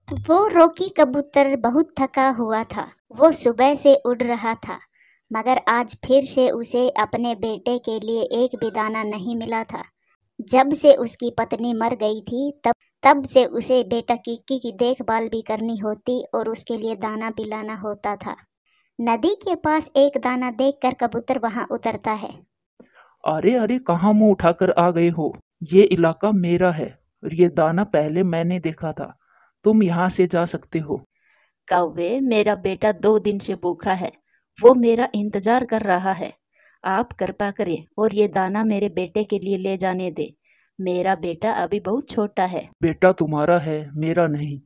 वो रॉकी कबूतर बहुत थका हुआ था। वो सुबह से उड़ रहा था, मगर आज फिर से उसे अपने बेटे के लिए एक भी दाना नहीं मिला था। जब से उसकी पत्नी मर गई थी, तब तब से उसे बेटा किक्की की देखभाल भी करनी होती और उसके लिए दाना भी लाना होता था। नदी के पास एक दाना देखकर कबूतर वहां उतरता है। अरे अरे, कहाँ मुंह उठाकर आ गए हो? ये इलाका मेरा है और ये दाना पहले मैंने देखा था। तुम यहाँ से जा सकते हो। कौवे, मेरा बेटा 2 दिन से भूखा है। वो मेरा इंतजार कर रहा है। आप कृपा करें और ये दाना मेरे बेटे के लिए ले जाने दे। मेरा बेटा अभी बहुत छोटा है। बेटा तुम्हारा है, मेरा नहीं।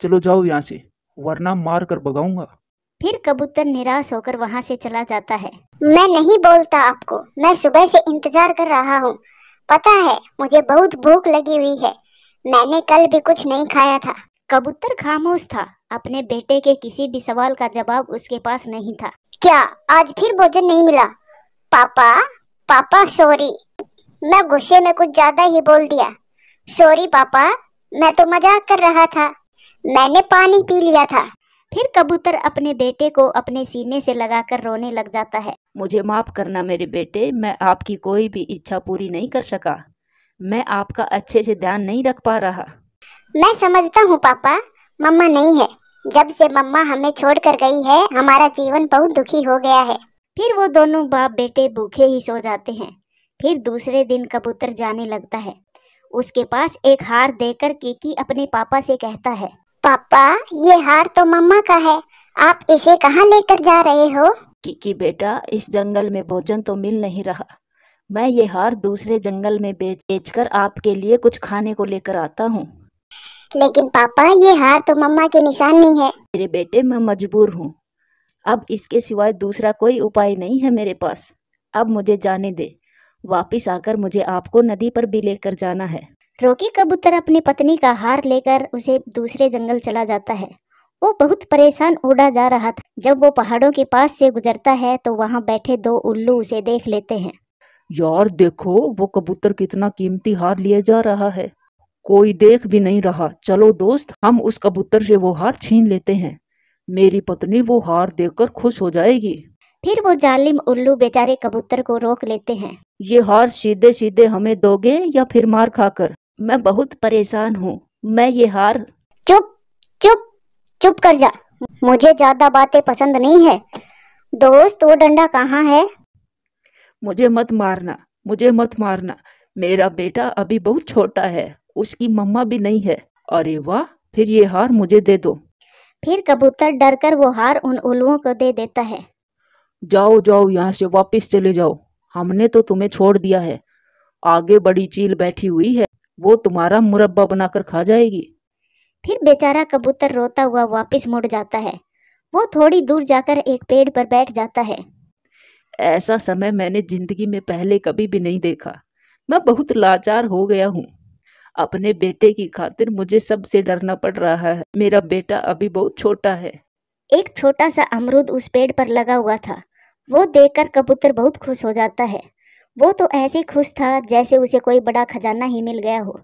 चलो जाओ यहाँ से, वरना मार कर भगाऊंगा। फिर कबूतर निराश होकर वहां से चला जाता है। मैं नहीं बोलता आपको, मैं सुबह से इंतजार कर रहा हूँ। पता है, मुझे बहुत भूख लगी हुई है। मैंने कल भी कुछ नहीं खाया था। कबूतर खामोश था। अपने बेटे के किसी भी सवाल का जवाब उसके पास नहीं था। क्या आज फिर भोजन नहीं मिला? पापा, पापा सॉरी, मैं गुस्से में कुछ ज्यादा ही बोल दिया। सॉरी पापा, मैं तो मजाक कर रहा था। मैंने पानी पी लिया था। फिर कबूतर अपने बेटे को अपने सीने से लगाकर रोने लग जाता है। मुझे माफ करना मेरे बेटे, मैं आपकी कोई भी इच्छा पूरी नहीं कर सका। मैं आपका अच्छे से ध्यान नहीं रख पा रहा। मैं समझता हूँ पापा, मम्मा नहीं है। जब से मम्मा हमें छोड़कर गई है, हमारा जीवन बहुत दुखी हो गया है। फिर वो दोनों बाप बेटे भूखे ही सो जाते हैं। फिर दूसरे दिन कबूतर जाने लगता है। उसके पास एक हार देकर किकी अपने पापा से कहता है, पापा ये हार तो मम्मा का है, आप इसे कहाँ लेकर जा रहे हो? किकी बेटा, इस जंगल में भोजन तो मिल नहीं रहा। मैं ये हार दूसरे जंगल में बेचकर आपके लिए कुछ खाने को लेकर आता हूँ। लेकिन पापा ये हार तो मम्मा की निशानी है। मेरे बेटे, मैं मजबूर हूँ। अब इसके सिवाय दूसरा कोई उपाय नहीं है मेरे पास। अब मुझे जाने दे। वापिस आकर मुझे आपको नदी पर भी लेकर जाना है। रॉकी कबूतर अपनी पत्नी का हार लेकर उसे दूसरे जंगल चला जाता है। वो बहुत परेशान उड़ा जा रहा था। जब वो पहाड़ों के पास से गुजरता है तो वहाँ बैठे 2 उल्लू उसे देख लेते हैं। यार देखो, वो कबूतर कितना कीमती हार लिए जा रहा है। कोई देख भी नहीं रहा। चलो दोस्त, हम उस कबूतर से वो हार छीन लेते हैं। मेरी पत्नी वो हार देखकर खुश हो जाएगी। फिर वो जालिम उल्लू बेचारे कबूतर को रोक लेते हैं। ये हार सीधे सीधे हमें दोगे या फिर मार खाकर? मैं बहुत परेशान हूँ। मैं ये हार। चुप चुप चुप कर जा, मुझे ज्यादा बातें पसंद नहीं है। दोस्त वो डंडा कहाँ है? मुझे मत मारना, मुझे मत मारना। मेरा बेटा अभी बहुत छोटा है, उसकी मम्मा भी नहीं है। अरे वाह, फिर ये हार मुझे दे दो। फिर कबूतर डरकर वो हार उन उल्लुओं को दे देता है। जाओ जाओ, यहाँ से वापस चले जाओ। हमने तो तुम्हें छोड़ दिया है। आगे बड़ी चील बैठी हुई है, वो तुम्हारा मुरब्बा बनाकर खा जाएगी। फिर बेचारा कबूतर रोता हुआ वापस मुड़ जाता है। वो थोड़ी दूर जाकर एक पेड़ पर बैठ जाता है। ऐसा समय मैंने जिंदगी में पहले कभी भी नहीं देखा। मैं बहुत लाचार हो गया हूँ। अपने बेटे की खातिर मुझे सबसे डरना पड़ रहा है। मेरा बेटा अभी बहुत छोटा है। एक छोटा सा अमरूद उस पेड़ पर लगा हुआ था। वो देखकर कबूतर बहुत खुश हो जाता है। वो तो ऐसे खुश था जैसे उसे कोई बड़ा खजाना ही मिल गया हो।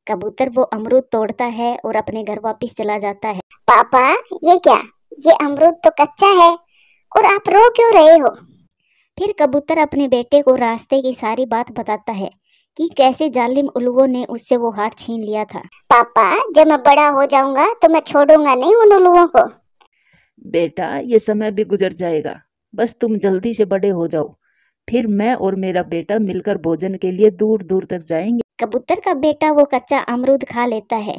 कबूतर वो अमरूद तोड़ता है और अपने घर वापस चला जाता है। पापा ये क्या? ये अमरूद तो कच्चा है और आप रो क्यों रहे हो? फिर कबूतर अपने बेटे को रास्ते की सारी बात बताता है कि कैसे जालिम उल्लुओं ने उससे वो हार छीन लिया था। पापा जब मैं बड़ा हो जाऊंगा तो मैं छोड़ूंगा नहीं उन उल्लुओं को। बेटा, ये समय भी गुजर जाएगा। बस तुम जल्दी से बड़े हो जाओ, फिर मैं और मेरा बेटा मिलकर भोजन के लिए दूर दूर तक जाएंगे। कबूतर का बेटा वो कच्चा अमरूद खा लेता है।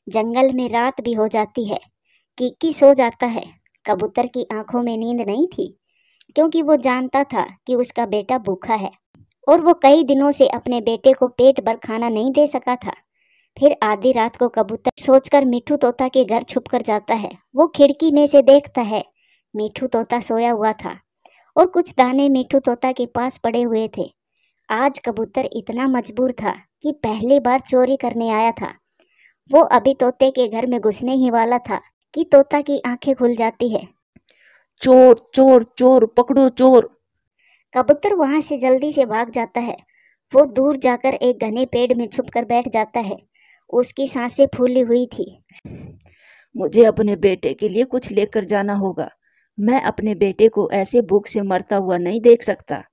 जंगल में रात भी हो जाती है। किकी सो जाता है। कबूतर की आंखों में नींद नहीं थी, क्योंकि वो जानता था कि उसका बेटा भूखा है और वो कई दिनों से अपने बेटे को पेट भर खाना नहीं दे सका था। फिर आधी रात को कबूतर सोचकर मिठू तोता के घर छुपकर जाता है। वो खिड़की में से देखता है। मिठू तोता सोया हुआ था और कुछ दाने मिठू तोता के पास पड़े हुए थे। आज कबूतर इतना मजबूर था कि पहली बार चोरी करने आया था। वो अभी तोते के घर में घुसने ही वाला था कि तोता की आंखें खुल जाती है। चोर चोर चोर, पकड़ो चोर। कबूतर वहां से जल्दी से भाग जाता है। वो दूर जाकर एक घने पेड़ में छुपकर बैठ जाता है। उसकी सांसें फूली हुई थी। मुझे अपने बेटे के लिए कुछ लेकर जाना होगा। मैं अपने बेटे को ऐसे भूख से मरता हुआ नहीं देख सकता।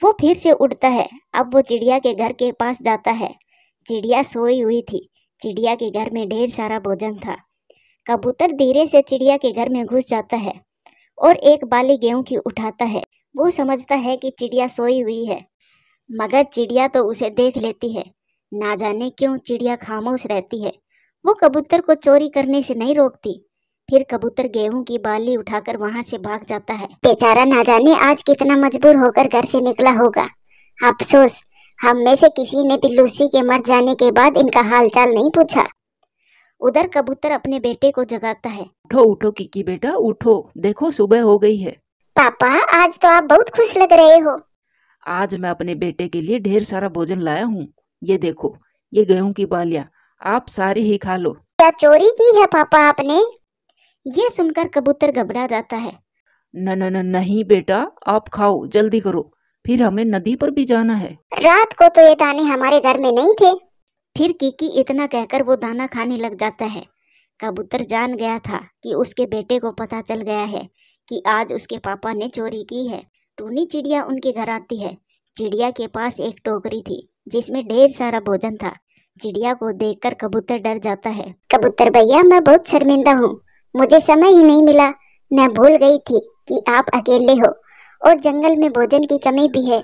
वो फिर से उड़ता है। अब वो चिड़िया के घर के पास जाता है। चिड़िया सोई हुई थी। चिड़िया के घर में ढेर सारा भोजन था। कबूतर धीरे से चिड़िया के घर में घुस जाता है और एक बाली गेहूं की उठाता है। वो समझता है कि चिड़िया सोई हुई है, मगर चिड़िया तो उसे देख लेती है। ना जाने क्यों चिड़िया खामोश रहती है। वो कबूतर को चोरी करने से नहीं रोकती। फिर कबूतर गेहूं की बाली उठाकर वहां से भाग जाता है। बेचारा ना जाने आज कितना मजबूर होकर घर से निकला होगा। अफसोस, हम में से किसी ने भी लूसी के मर जाने के बाद इनका हालचाल नहीं पूछा। उधर कबूतर अपने बेटे को जगाता है। उठो उठो किकी बेटा, उठो, देखो सुबह हो गई है। पापा, आज तो आप बहुत खुश लग रहे हो। आज मैं अपने बेटे के लिए ढेर सारा भोजन लाया हूँ। ये देखो, ये गेहूं की बालियां, आप सारी ही खा लो। क्या चोरी की है पापा आपने? ये सुनकर कबूतर घबरा जाता है। न न न नहीं बेटा, आप खाओ, जल्दी करो, फिर हमें नदी पर भी जाना है। रात को तो ये दाने हमारे घर में नहीं थे। फिर किकी इतना कहकर वो दाना खाने लग जाता है। कबूतर जान गया था कि उसके बेटे को पता चल गया है कि आज उसके पापा ने चोरी की है। टूनी चिड़िया उनके घर आती है। चिड़िया के पास एक टोकरी थी जिसमें ढेर सारा भोजन था। चिड़िया को देखकर कबूतर डर जाता है। कबूतर भैया, मैं बहुत शर्मिंदा हूँ। मुझे समय ही नहीं मिला। मैं भूल गई थी कि आप अकेले हो और जंगल में भोजन की कमी भी है।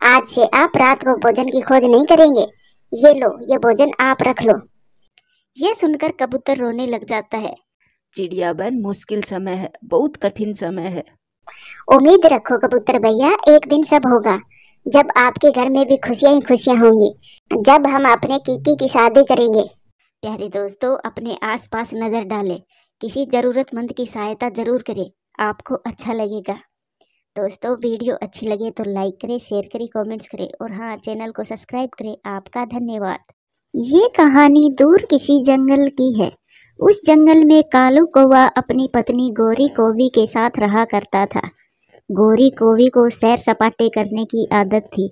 आज से आप रात को भोजन की खोज नहीं करेंगे। ये लो, ये भोजन आप रख लो। ये सुनकर कबूतर रोने लग जाता है। चिड़िया बहन, मुश्किल समय है, बहुत कठिन समय है। उम्मीद रखो कबूतर भैया, एक दिन सब होगा जब आपके घर में भी खुशियां ही खुशियां होंगी, जब हम अपने किकी की शादी करेंगे। प्यारे दोस्तों, अपने आसपास नजर डालें, किसी जरूरतमंद की सहायता जरूर करें, आपको अच्छा लगेगा। दोस्तों, वीडियो अच्छी लगे तो लाइक करें, शेयर करें, कमेंट्स करें और हाँ, चैनल को सब्सक्राइब करें। आपका धन्यवाद। ये कहानी दूर किसी जंगल की है। उस जंगल में कालू कौवा अपनी पत्नी गोरी कौवी के साथ रहा करता था। गोरी कौवी को सैर सपाटे करने की आदत थी,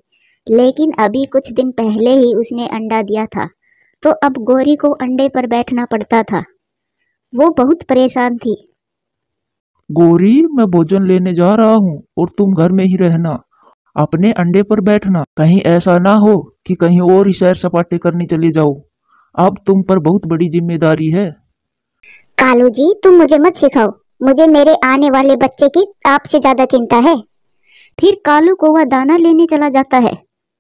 लेकिन अभी कुछ दिन पहले ही उसने अंडा दिया था, तो अब गोरी को अंडे पर बैठना पड़ता था। वो बहुत परेशान थी। गोरी, मैं भोजन लेने जा रहा हूँ और तुम घर में ही रहना, अपने अंडे पर बैठना। कहीं ऐसा ना हो कि कहीं और ही सैर सपाटे करने चले जाओ। अब तुम पर बहुत बड़ी जिम्मेदारी है। कालू जी, तुम मुझे मत सिखाओ। मुझे मेरे आने वाले बच्चे की आपसे ज्यादा चिंता है। फिर कालू कौवा दाना लेने चला जाता है।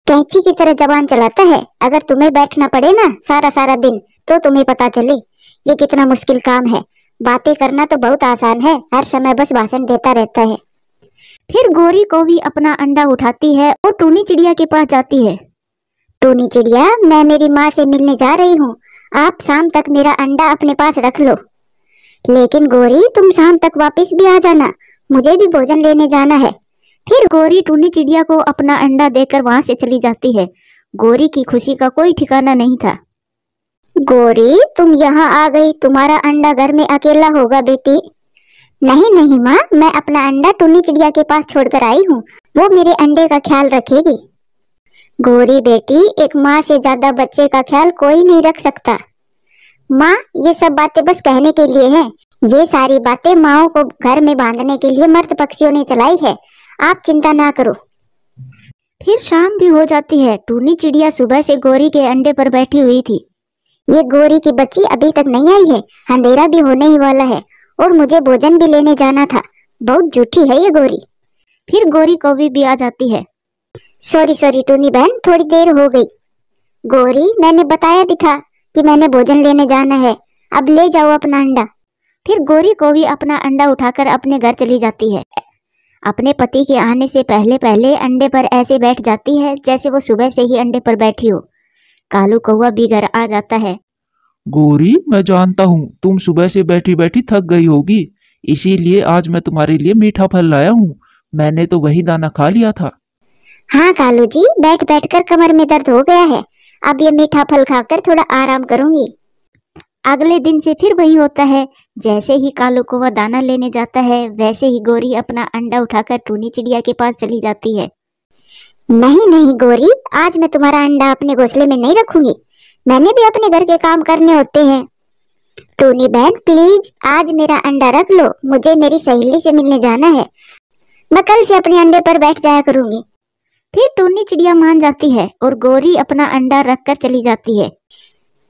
कैंची की तरह जबान चलाता है। अगर तुम्हें बैठना पड़े ना सारा सारा दिन, तो तुम्हें पता चले ये कितना मुश्किल काम है। बातें करना तो बहुत आसान है, हर समय बस भाषण देता रहता है। फिर गोरी कौवी अपना अंडा उठाती है और टूनी चिड़िया के पास जाती है। टूनी चिड़िया, मैं मेरी माँ से मिलने जा रही हूँ। आप शाम तक मेरा अंडा अपने पास रख लो। लेकिन गोरी, तुम शाम तक वापस भी आ जाना, मुझे भी भोजन लेने जाना है। फिर गोरी टूनी चिड़िया को अपना अंडा देकर वहां से चली जाती है। गोरी की खुशी का कोई ठिकाना नहीं था। गोरी, तुम यहाँ आ गई, तुम्हारा अंडा घर में अकेला होगा बेटी। नहीं नहीं माँ, मैं अपना अंडा टूनी चिड़िया के पास छोड़कर आई हूँ, वो मेरे अंडे का ख्याल रखेगी। गोरी बेटी, एक माँ से ज्यादा बच्चे का ख्याल कोई नहीं रख सकता। माँ, ये सब बातें बस कहने के लिए हैं। ये सारी बातें माँओं को घर में बांधने के लिए मर्द पक्षियों ने चलाई है। आप चिंता ना करो। फिर शाम भी हो जाती है। टूनी चिड़िया सुबह से गोरी के अंडे पर बैठी हुई थी। ये गोरी की बच्ची अभी तक नहीं आई है, अंधेरा भी होने ही वाला है और मुझे भोजन भी लेने जाना था। बहुत झूठी है ये गोरी। फिर गोरी कौवी भी आ जाती है। सॉरी टूनी बहन, थोड़ी देर हो गई। गोरी, मैंने बताया भी था कि मैंने भोजन लेने जाना है, अब ले जाओ अपना अंडा। फिर गोरी कौवी अपना अंडा उठाकर अपने घर चली जाती है। अपने पति के आने से पहले पहले अंडे पर ऐसे बैठ जाती है जैसे वो सुबह से ही अंडे पर बैठी हो। कालू कौवा भी घर आ जाता है। गोरी, मैं जानता हूँ तुम सुबह से बैठी बैठी थक गई होगी, इसीलिए आज मैं तुम्हारे लिए मीठा फल लाया हूँ। मैंने तो वही दाना खा लिया था। हाँ कालू जी, बैठ बैठ कर कमर में दर्द हो गया है, अब ये मीठा फल खाकर थोड़ा आराम करूंगी। अगले दिन से फिर वही होता है। जैसे ही कालू कौवा दाना लेने जाता है, वैसे ही गोरी अपना अंडा उठाकर टूनी चिड़िया के पास चली जाती है। नहीं नहीं गोरी, आज मैं तुम्हारा अंडा अपने घोंसले में नहीं रखूंगी, मैंने भी अपने घर के काम करने होते हैं। टूनी बहन प्लीज आज मेरा अंडा रख लो, मुझे मेरी सहेली से मिलने जाना है। मैं कल से अपने अंडे पर बैठ जाया करूंगी। फिर टूनी चिड़िया मान जाती है और गोरी अपना अंडा रखकर चली जाती है।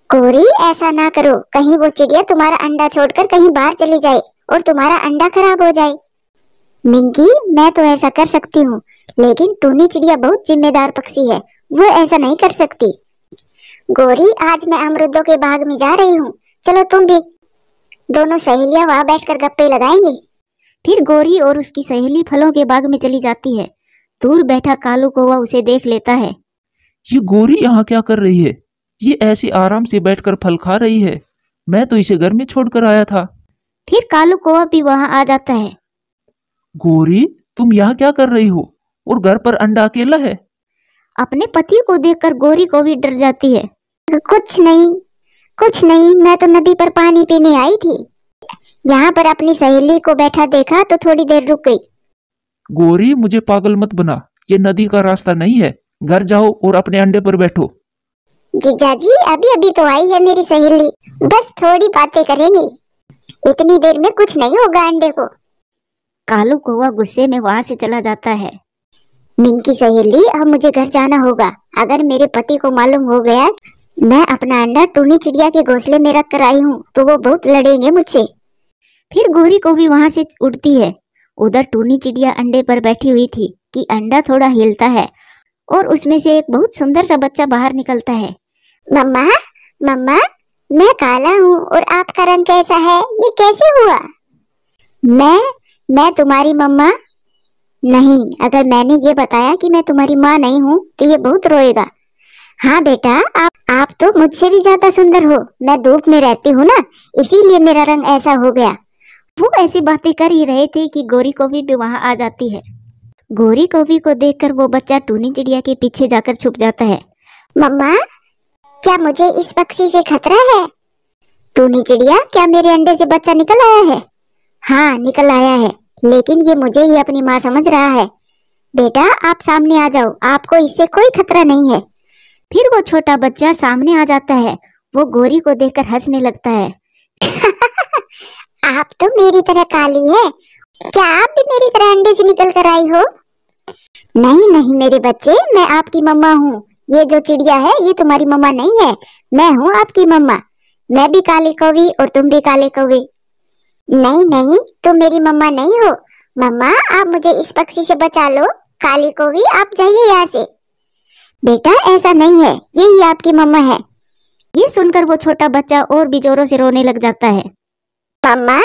गोरी ऐसा ना करो, कहीं वो चिड़िया तुम्हारा अंडा छोड़कर कहीं बाहर चली जाए और तुम्हारा अंडा खराब हो जाए। मिंकी मैं तो ऐसा कर सकती हूँ, लेकिन टूनी चिड़िया बहुत जिम्मेदार पक्षी है, वो ऐसा नहीं कर सकती। गोरी आज मैं अमरूदों के बाग में जा रही हूँ, चलो तुम भी। दोनों सहेलियां वहां बैठकर गप्पे लगाएंगी। फिर गोरी और उसकी सहेली फलों के बाग में चली जाती है। दूर बैठा कालू कौवा उसे देख लेता है। ये गोरी यहाँ क्या कर रही है? ये ऐसी आराम से बैठकर फल खा रही है। मैं तो इसे घर में छोड़कर आया था। फिर कालू कौवा भी वहां आ जाता है। गोरी तुम यहाँ क्या कर रही हो और घर पर अंडा अकेला है? अपने पति को देखकर गोरी को भी डर जाती है। कुछ नहीं, मैं तो नदी पर पानी पीने आई थी। यहाँ पर अपनी सहेली को बैठा देखा तो थोड़ी देर रुक गई। गोरी मुझे पागल मत बना, ये नदी का रास्ता नहीं है। घर जाओ और अपने अंडे पर बैठो। जीजाजी अभी अभी तो आई है मेरी सहेली, बस थोड़ी बातें करेंगी, इतनी देर में कुछ नहीं होगा अंडे को। कालू कौवा गुस्से में वहां से चला जाता है। मिंकी सहेली अब मुझे घर जाना होगा, अगर मेरे पति को मालूम हो गया मैं अपना अंडा टूनी चिड़िया के घोंसले में रख कर आई हूँ तो वो बहुत लड़ेंगे मुझसे। फिर गोरी को भी वहां से उड़ती है। उधर टूनी चिड़िया अंडे पर बैठी हुई थी कि अंडा थोड़ा हिलता है और उसमें से एक बहुत सुंदर सा बच्चा बाहर निकलता है। मम्मा मम्मा मैं काला हूँ और आपका रंग कैसा है, ये कैसे हुआ? मैं तुम्हारी मम्मा नहीं, अगर मैंने ये बताया कि मैं तुम्हारी माँ नहीं हूँ तो ये बहुत रोएगा। हाँ बेटा आप तो मुझसे भी ज्यादा सुंदर हो, मैं धूप में रहती हूँ ना, इसीलिए मेरा रंग ऐसा हो गया। वो ऐसी बातें कर ही रहे थे कि गोरी कौवी भी वहां आ जाती है। गोरी कौवी को देखकर वो बच्चा टूनी चिड़िया के पीछे जाकर छुप जाता है। मम्मा क्या मुझे इस पक्षी से खतरा है? टूनी चिड़िया क्या मेरे अंडे से बच्चा निकल आया है? हाँ निकल आया है, लेकिन ये मुझे ही अपनी माँ समझ रहा है। बेटा आप सामने आ जाओ, आपको इससे कोई खतरा नहीं है। फिर वो छोटा बच्चा सामने आ जाता है। वो गोरी को देखकर हंसने लगता है। आप तो मेरी तरह काली है, क्या आप भी मेरी तरह अंडे से निकल कर आई हो? नहीं मेरे बच्चे, मैं आपकी मम्मा हूँ। ये जो चिड़िया है ये तुम्हारी मम्मा नहीं है, मैं हूँ आपकी मम्मा। मैं भी काली कौवी और तुम भी काले कौवे। नहीं तुम मेरी मम्मा नहीं हो। मम्मा आप मुझे इस पक्षी से बचा लो। काली कौवी आप जाइए यहाँ से। बेटा ऐसा नहीं है, यही आपकी मम्मा है। ये सुनकर वो छोटा बच्चा और भी जोरों से रोने लग जाता है। मम्मा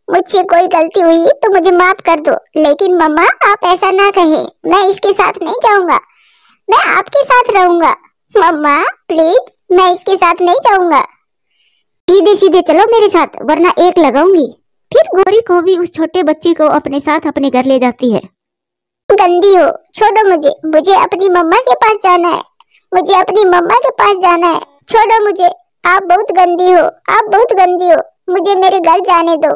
मुझसे कोई गलती हुई तो मुझे माफ कर दो, लेकिन मम्मा आप ऐसा ना कहें, मैं इसके साथ नहीं जाऊंगा, मैं आपके साथ रहूंगा। मम्मा प्लीज मैं इसके साथ नहीं जाऊंगा, सीधे सीधे चलो मेरे साथ वरना एक लगाऊंगी। फिर गोरी को भी उस छोटे बच्चे को अपने साथ अपने घर ले जाती है। गंदी हो, छोड़ो मुझे अपनी मम्मा के पास जाना है, मुझे अपनी मम्मा के पास जाना है, छोड़ो मुझे, आप बहुत गंदी हो, आप बहुत गंदी हो, मुझे मेरे घर जाने दो।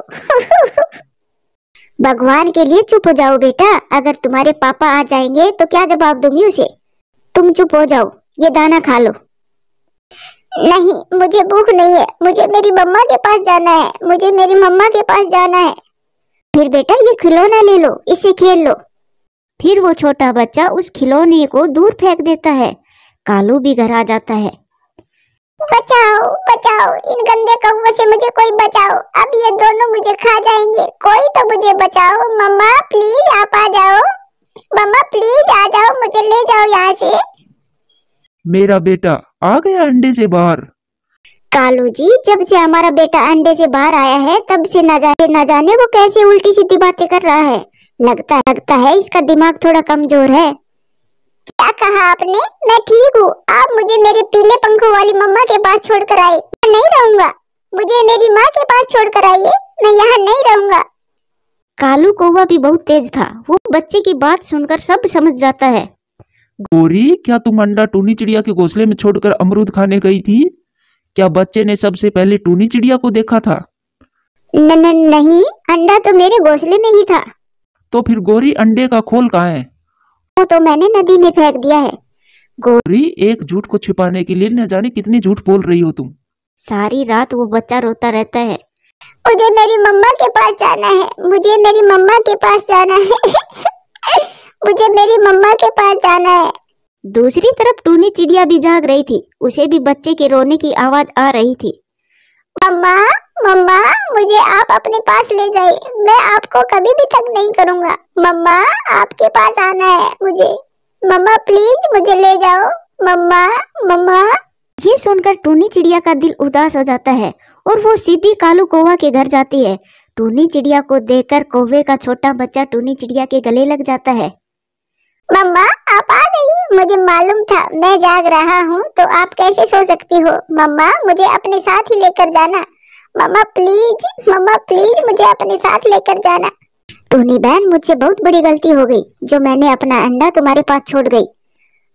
भगवान के लिए चुप हो जाओ बेटा, अगर तुम्हारे पापा आ जाएंगे तो क्या जवाब दूंगी उसे? तुम चुप हो जाओ, ये दाना खा लो। नहीं मुझे भूख नहीं है, मुझे मेरी मम्मा के पास जाना है, मुझे मेरी मम्मा के पास जाना है। फिर बेटा ये खिलौना ले लो, इससे खेल लो। फिर वो छोटा बच्चा उस खिलौने को दूर फेंक देता है। कालू भी घर आ जाता है। बचाओ बचाओ, इन गंदे कौवों से मुझे कोई बचाओ, अब ये दोनों मुझे खा जाएंगे, कोई तो मुझे बचाओ। मम्मा प्लीज आप आ जाओ, मम्मा प्लीज आ जाओ, मुझे ले जाओ यहाँ से। मेरा बेटा आ गया अंडे से बाहर। कालू जी जब से हमारा बेटा अंडे से बाहर आया है तब से न जाने वो कैसे उल्टी सीधी बातें कर रहा है। लगता है इसका दिमाग थोड़ा कमजोर है। क्या कहा आपने? मैं ठीक हूँ, आप मुझे मेरे पीले पंखों वाली मम्मा के पास छोड़कर आए। मैं नहीं रहूंगा, मुझे मेरी माँ के पास छोड़कर आइए, मैं यहाँ नहीं रहूंगा। कालू कौवा भी बहुत तेज था, वो बच्चे की बात सुनकर सब समझ जाता है। गोरी क्या तुम अंडा टूनी चिड़िया के घोंसले में छोड़कर अमरूद खाने गई थी? क्या बच्चे ने सबसे पहले टूनी चिड़िया को देखा था? नहीं, अंडा तो मेरे घोंसले में ही था। तो फिर गोरी अंडे का खोल कहाँ है? वो तो मैंने नदी में फेंक दिया है। गोरी एक झूठ को छिपाने के लिए न जाने कितनी झूठ बोल रही हो तुम। सारी रात वो बच्चा रोता रहता है। मुझे मेरी मम्मा के पास जाना है, मुझे मेरी मम्मा के पास जाना है। मुझे मेरी मम्मा के पास जाना है। दूसरी तरफ टूनी चिड़िया भी जाग रही थी। उसे भी बच्चे के रोने की आवाज आ रही थी। मम्मा, मम्मा, मुझे आप अपने पास ले जाइए, मैं आपको कभी भी तंग नहीं करूंगा। मम्मा, आपके पास आना है मुझे। मम्मा प्लीज मुझे ले जाओ। मम्मा, मम्मा। ये सुनकर टूनी चिड़िया का दिल उदास हो जाता है और वो सीधी कालू कौवा के घर जाती है। टूनी चिड़िया को देखकर कौवे का छोटा बच्चा टूनी चिड़िया के गले लग जाता है। मम्मा, आप आ गई। मुझे मालूम था मैं जाग रहा हूँ तो आप कैसे सो सकती हो। मम्मा, मुझे अपने साथ ही लेकर जाना। मम्मा प्लीज मुझे अपने साथ लेकर जाना। टूनी बहन, मुझसे बहुत बड़ी गलती हो गई जो मैंने अपना अंडा तुम्हारे पास छोड़ गई।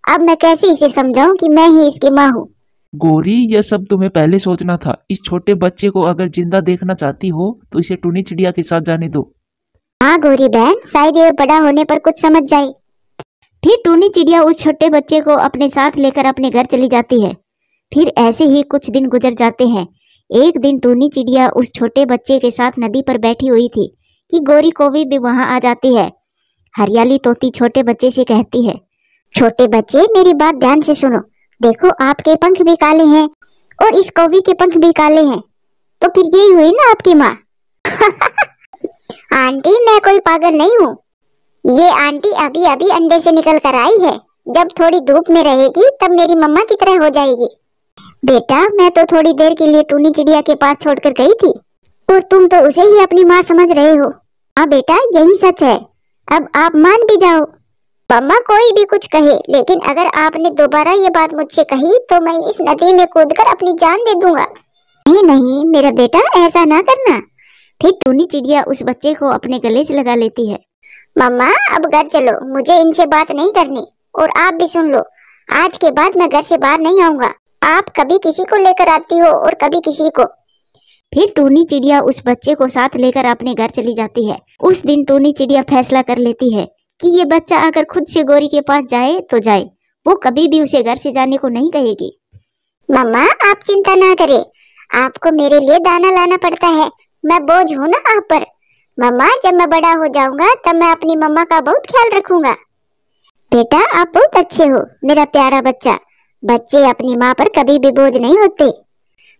अब मैं कैसे इसे समझाऊं कि मैं ही इसकी माँ हूँ। गोरी, यह सब तुम्हें पहले सोचना था। इस छोटे बच्चे को अगर जिंदा देखना चाहती हो तो इसे टूनी चिड़िया के साथ जाने दो। हाँ गोरी बहन, शायद ये बड़ा होने पर कुछ समझ जाए। फिर टूनी चिड़िया उस छोटे बच्चे को अपने साथ लेकर अपने घर चली जाती है। फिर ऐसे ही कुछ दिन गुजर जाते हैं। एक दिन टूनी चिड़िया उस छोटे बच्चे के साथ नदी पर बैठी हुई थी कि गोरी कौवी भी वहां आ जाती है। हरियाली तोती छोटे बच्चे से कहती है, छोटे बच्चे मेरी बात ध्यान से सुनो। देखो, आपके पंख भी काले हैं और इस कौवी के पंख भी काले हैं, तो फिर यही हुई ना आपकी माँ। आंटी, मैं कोई पागल नहीं हूँ। ये आंटी अभी अभी अंडे से निकल कर आई है। जब थोड़ी धूप में रहेगी तब मेरी मम्मा की तरह हो जाएगी। बेटा, मैं तो थोड़ी देर के लिए टूनी चिड़िया के पास छोड़कर गई थी और तुम तो उसे ही अपनी माँ समझ रहे हो। हाँ बेटा, यही सच है। अब आप मान भी जाओ। मम्मा कोई भी कुछ कहे, लेकिन अगर आपने दोबारा ये बात मुझसे कही तो मैं इस नदी में कूदकर अपनी जान दे दूंगा। नहीं नहीं मेरा बेटा, ऐसा ना करना। फिर टूनी चिड़िया उस बच्चे को अपने गले से लगा लेती है। मम्मा, अब घर चलो, मुझे इनसे बात नहीं करनी। और आप भी सुन लो, आज के बाद मैं घर से बाहर नहीं आऊंगा। आप कभी किसी को लेकर आती हो और कभी किसी को। फिर टूनी चिड़िया उस बच्चे को साथ लेकर अपने घर चली जाती है। उस दिन टूनी चिड़िया फैसला कर लेती है कि ये बच्चा अगर खुद से गोरी के पास जाए तो जाए, वो कभी भी उसे घर से जाने को नहीं कहेगी। मम्मा, आप चिंता ना करें, आपको मेरे लिए दाना लाना पड़ता है, मैं बोझ हूँ ना आप पर। मम्मा, जब मैं बड़ा हो जाऊंगा तब मैं अपनी मम्मा का बहुत ख्याल रखूंगा। बेटा, आप बहुत अच्छे हो मेरा प्यारा बच्चा। बच्चे अपनी माँ पर कभी भी बोझ नहीं होते।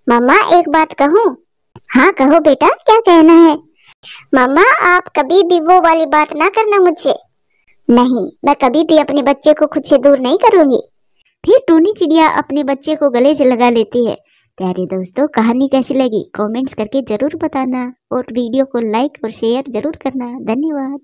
मम्मा, एक बात कहूँ? हाँ कहो बेटा, क्या कहना है? मम्मा, आप कभी भी वो वाली बात ना करना मुझसे। नहीं, मैं कभी भी अपने बच्चे को खुद से दूर नहीं करूंगी। फिर टूनी चिड़िया अपने बच्चे को गले से लगा लेती है। प्यारे दोस्तों, कहानी कैसी लगी कमेंट्स करके जरूर बताना और वीडियो को लाइक और शेयर जरूर करना। धन्यवाद।